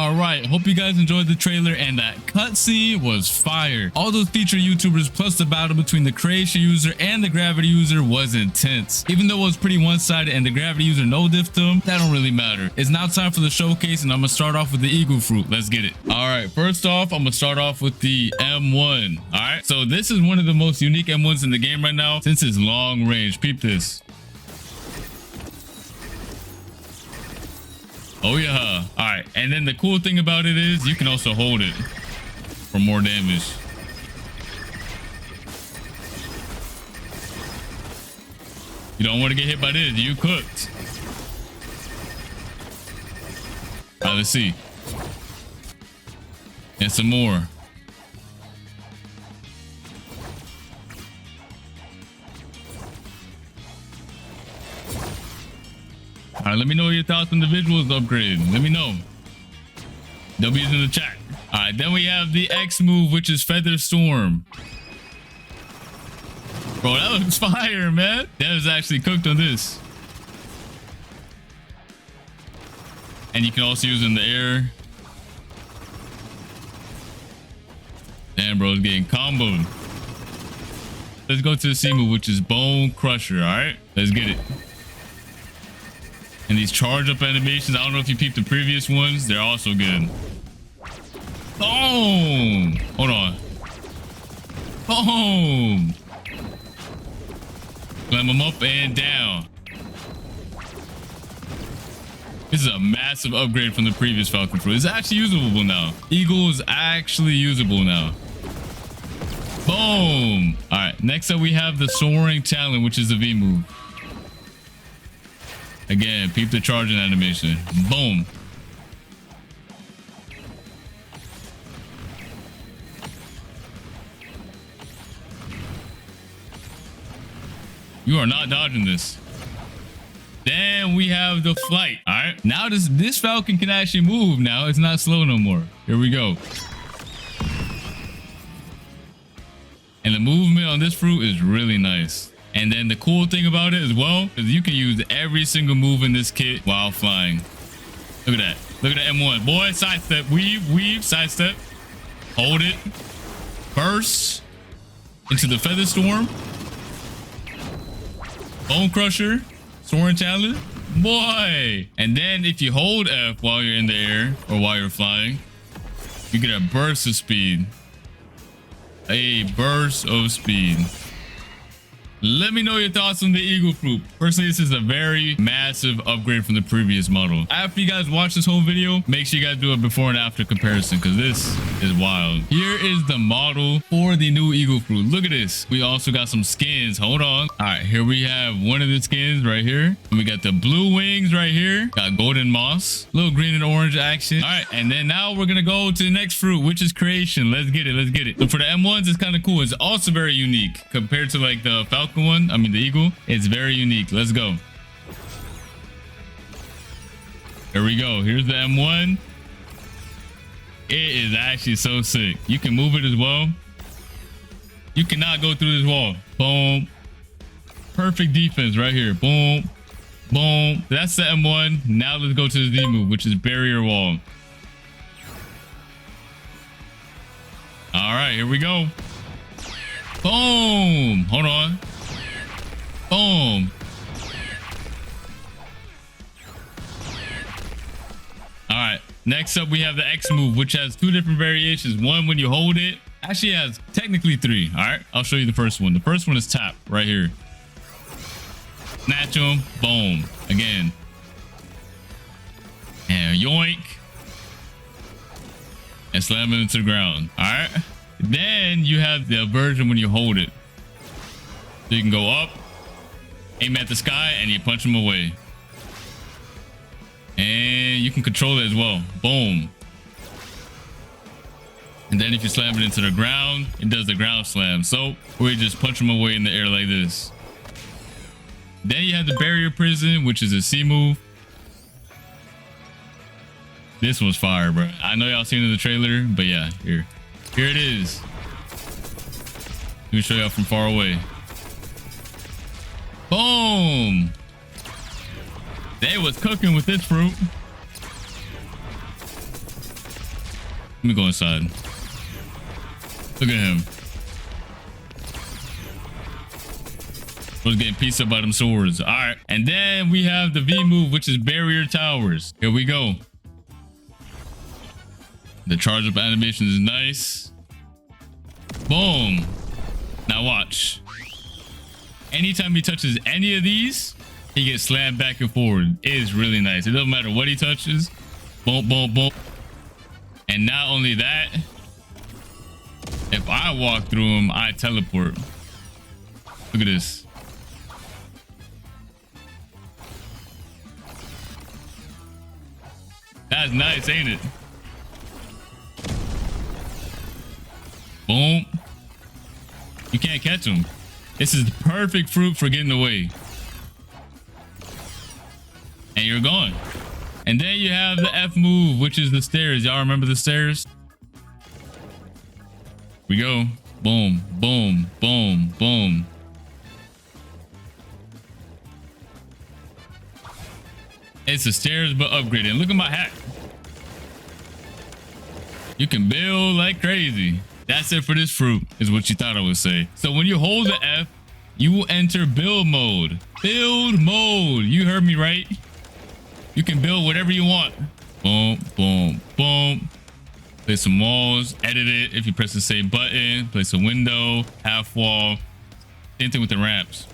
All right, hope you guys enjoyed the trailer, and that cutscene was fire. All those featured YouTubers plus the battle between the creation user and the gravity user was intense. Even though it was pretty one-sided and the gravity user no-diffed them, that don't really matter. It's now time for the showcase, and I'm gonna start off with the eagle fruit. Let's get it. All right, first off, I'm gonna start off with the M1. All right, so this is one of the most unique M1s in the game right now since it's long range. Peep this. Oh yeah. All right, and then the cool thing about it is you can also hold it for more damage. You don't want to get hit by this. You cooked. All right, let's see. And some more. All right, let me know your thoughts on the visuals upgrade. Let me know. W's in the chat. All right, then we have the X move, which is Feather Storm. Bro, that looks fire, man. That was actually cooked on this. And you can also use it in the air. Damn, bro, it's getting comboed. Let's go to the C move, which is Bone Crusher. All right, let's get it. And these charge up animations, I don't know if you peeped the previous ones, they're also good. Boom! Hold on. Boom! Slam them up and down. This is a massive upgrade from the previous Falcon Fruit. It's actually usable now. Eagle is actually usable now. Boom! All right, next up we have the Soaring Talon, which is the V move. Again, peep the charging animation. Boom. You are not dodging this. Then we have the flight. All right. Now this Falcon can actually move now. It's not slow no more. Here we go. And the movement on this fruit is really nice. And then the cool thing about it as well is you can use every single move in this kit while flying. Look at that. Look at that M1. Boy, sidestep, weave, sidestep. Hold it. Burst into the Feather Storm. Bone Crusher. Soaring Talon. Boy. And then if you hold F while you're in the air or while you're flying, you get a burst of speed. A burst of speed. Let me know your thoughts on the Eagle Fruit. Personally, this is a very massive upgrade from the previous model. After you guys watch this whole video, make sure you guys do a before and after comparison because this is wild. Here is the model for the new Eagle Fruit. Look at this. We also got some skins. Hold on. All right, here we have one of the skins right here. And we got the blue wings right here. Got golden moss. Little green and orange action. All right, and then now we're going to go to the next fruit, which is creation. Let's get it. Let's get it. So for the M1s, it's kind of cool. It's also very unique compared to like the Falcon one. I mean the Eagle. It's very unique. Let's go. Here we go. Here's the M1. It is actually so sick. You can move it as well. You cannot go through this wall. Boom. Perfect defense right here. Boom. Boom. That's the M1. Now let's go to the Z move, which is barrier wall. All right, here we go. Boom. Hold on. Boom. All right, next up we have the X move, which has two different variations. One when you hold it, actually has technically three. All right, I'll show you the first one. The first one is tap right here. Snatch him, boom, again. And yoink. And slam it into the ground. All right, then you have the version when you hold it. So you can go up, aim at the sky, and you punch them away. And you can control it as well. Boom. And then if you slam it into the ground, it does the ground slam. So we just punch them away in the air like this. Then you have the barrier prison, which is a C move. This one's fire, bro. I know y'all seen it in the trailer, but yeah, here it is. Let me show y'all from far away. Boom. They was cooking with this fruit. Let me go inside. Look at him. Was getting pieced up by them swords. All right. And then we have the V move, which is barrier towers. Here we go. The charge up animation is nice. Boom. Now watch. Anytime he touches any of these, he gets slammed back and forward. It is really nice. It doesn't matter what he touches. Boom, boom, boom. And not only that, if I walk through him, I teleport. Look at this. That's nice, ain't it? Boom. You can't catch him. This is the perfect fruit for getting away. And you're gone. And then you have the F move, which is the stairs. Y'all remember the stairs? We go. Boom, boom, boom, boom. It's the stairs, but upgraded. Look at my hat. You can build like crazy. That's it for this fruit, is what you thought I would say. So when you hold the F, you will enter build mode. Build mode. You heard me right. You can build whatever you want. Boom, boom, boom. Place some walls, edit it. If you press the same button, place a window, half wall. Same thing with the ramps.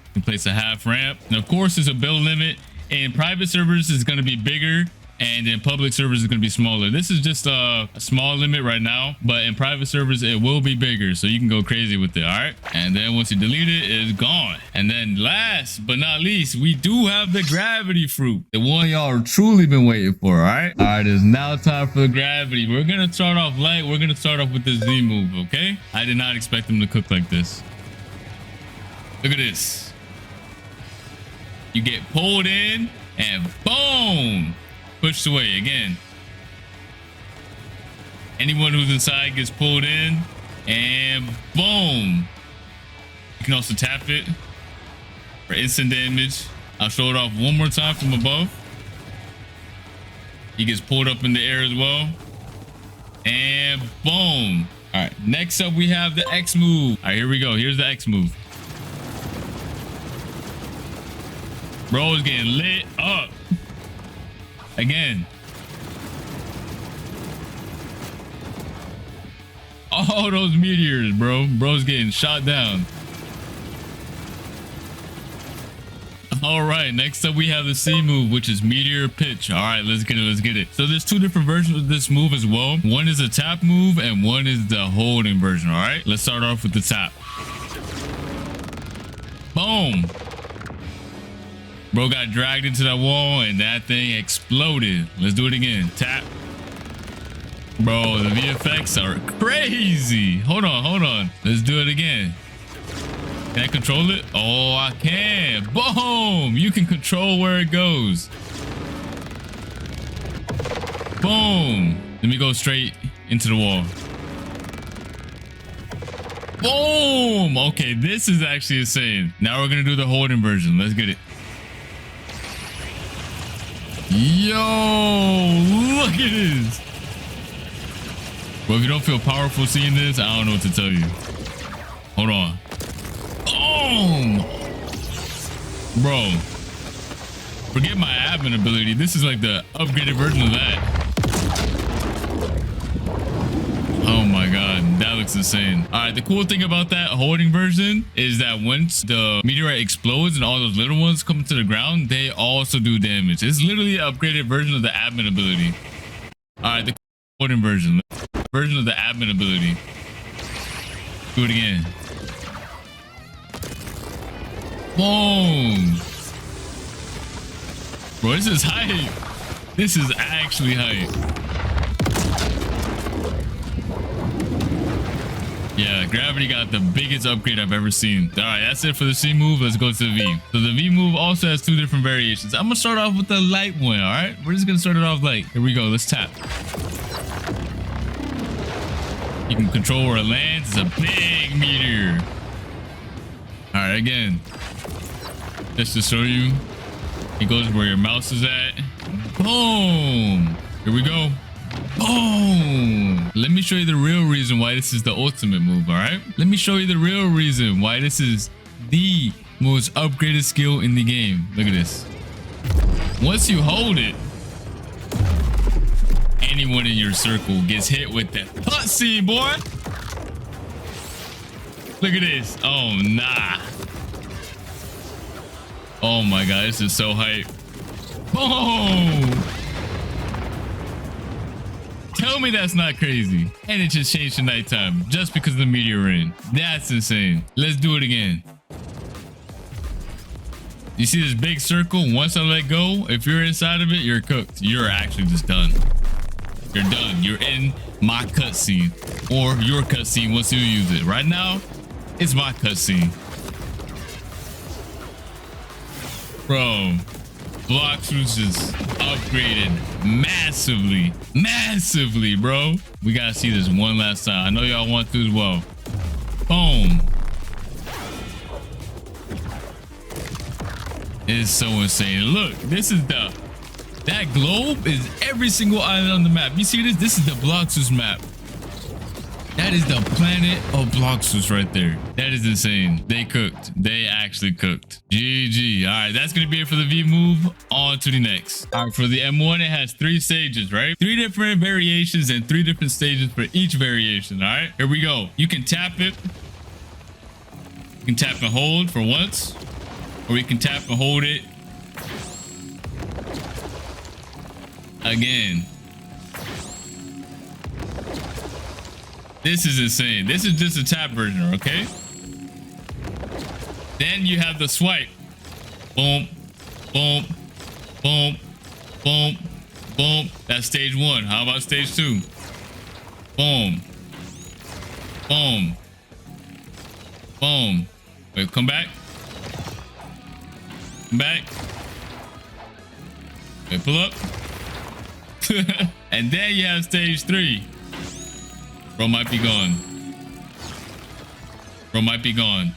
You can place a half ramp. And of course, there's a build limit. In private servers, it's going to be bigger. And in public servers, it's going to be smaller. This is just a small limit right now, but in private servers, it will be bigger. So you can go crazy with it. All right. And then once you delete it, it's gone. And then last but not least, we do have the gravity fruit. The one y'all truly been waiting for. All right. All right. It's now time for the gravity. We're going to start off light. We're going to start off with this Z move. Okay. I did not expect them to cook like this. Look at this. You get pulled in and boom. Pushed away again. Anyone who's inside gets pulled in and boom. You can also tap it for instant damage. I'll show it off one more time from above. He gets pulled up in the air as well. And boom. All right, next up we have the X move. All right, here we go. Here's the X move. Bro is getting lit up. Again. All those meteors, bro. Bro's getting shot down. All right, next up we have the C move, which is meteor pitch. All right, let's get it. Let's get it. So there's two different versions of this move as well. One is a tap move and one is the holding version. All right, let's start off with the tap. Boom. Bro got dragged into that wall and that thing exploded. Let's do it again. Tap. Bro, the VFX are crazy. Hold on, hold on. Let's do it again. Can I control it? Oh, I can. Boom. You can control where it goes. Boom. Let me go straight into the wall. Boom. Okay, this is actually insane. Now we're going to do the holding version. Let's get it. Yo, look at this. Well, if you don't feel powerful seeing this, I don't know what to tell you. Hold on. Boom. Bro, forget my admin ability. This is like the upgraded version of that. Oh my god, that looks insane. All right, the cool thing about that holding version is that once the meteorite explodes and all those little ones come to the ground, they also do damage. It's literally an upgraded version of the admin ability. All right, the holding version of the admin ability. Do it again. Boom. Bro, this is hype. This is actually hype. Yeah, gravity got the biggest upgrade I've ever seen. All right, that's it for the C move. Let's go to the V. So the V move also has two different variations. I'm gonna start off with the light one. All right, we're just gonna start it off light. Here we go. Let's tap. You can control where it lands. It's a big meteor. All right, again, just to show you, it goes where your mouse is at. Boom. Here we go. Boom! Let me show you the real reason why this is the ultimate move, all right? Let me show you the real reason why this is the most upgraded skill in the game. Look at this. Once you hold it, anyone in your circle gets hit with that cutscene, boy. Look at this. Oh, nah. Oh my god, this is so hype. Boom! Tell me that's not crazy. And it just changed to nighttime just because of the meteor rain. That's insane. Let's do it again. You see this big circle? Once I let go, if you're inside of it, you're cooked. You're actually just done. You're done. You're in my cutscene. Or your cutscene once you use it. Right now, it's my cutscene. Bro, Bloxus is upgraded massively. Massively, bro. We gotta see this one last time. I know y'all want to as well. Boom. It is so insane. Look, this is that globe is every single island on the map. You see this? This is the Bloxus map. That is the planet of Bloxus right there. That is insane. They cooked. They actually cooked. GG. All right, that's going to be it for the V move. On to the next. All right, for the M1, it has 3 stages, right? 3 different variations and 3 different stages for each variation, all right? Here we go. You can tap it. You can tap and hold for once. Or you can tap and hold it again. This is insane. This is just a tap version, okay? Then you have the swipe. Boom, boom, boom, boom, boom. That's stage 1. How about stage 2? Boom, boom, boom. Wait, come back. Come back. Wait, pull up. And then you have stage 3. Bro might be gone. Bro might be gone.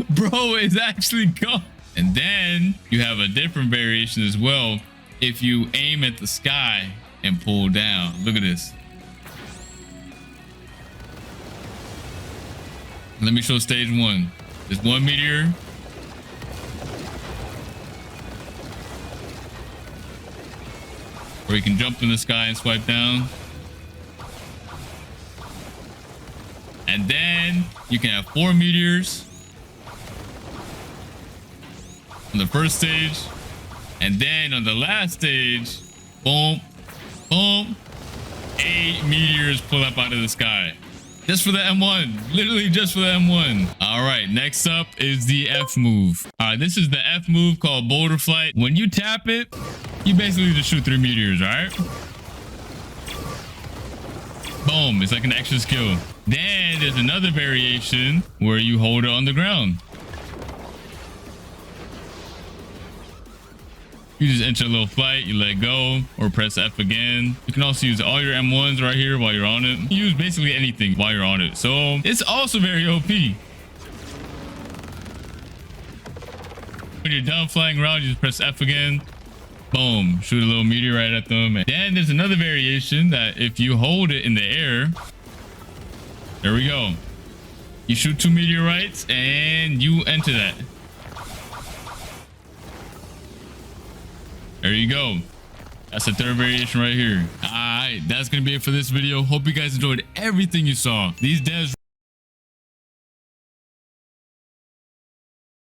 Bro is actually gone. And then you have a different variation as well. If you aim at the sky and pull down. Look at this. Let me show stage 1. There's 1 meteor. Or you can jump in the sky and swipe down. And then you can have 4 meteors on the first stage. And then on the last stage, boom, boom, 8 meteors pull up out of the sky. Just for the M1. Literally just for the M1. All right, next up is the F move. All right, this is the F move called Boulder Flight. When you tap it, you basically just shoot 3 meteors, all right? Boom, it's like an extra skill. Then there's another variation where you hold it on the ground. You just enter a little flight, you let go, or press F again. You can also use all your M1s right here while you're on it. You use basically anything while you're on it. So it's also very OP. When you're done flying around, you just press F again. Boom, shoot a little meteorite at them. And then there's another variation that if you hold it in the air, there we go. You shoot 2 meteorites and you enter that. There you go. That's the 3rd variation right here. All right, that's gonna be it for this video. Hope you guys enjoyed everything you saw. These devs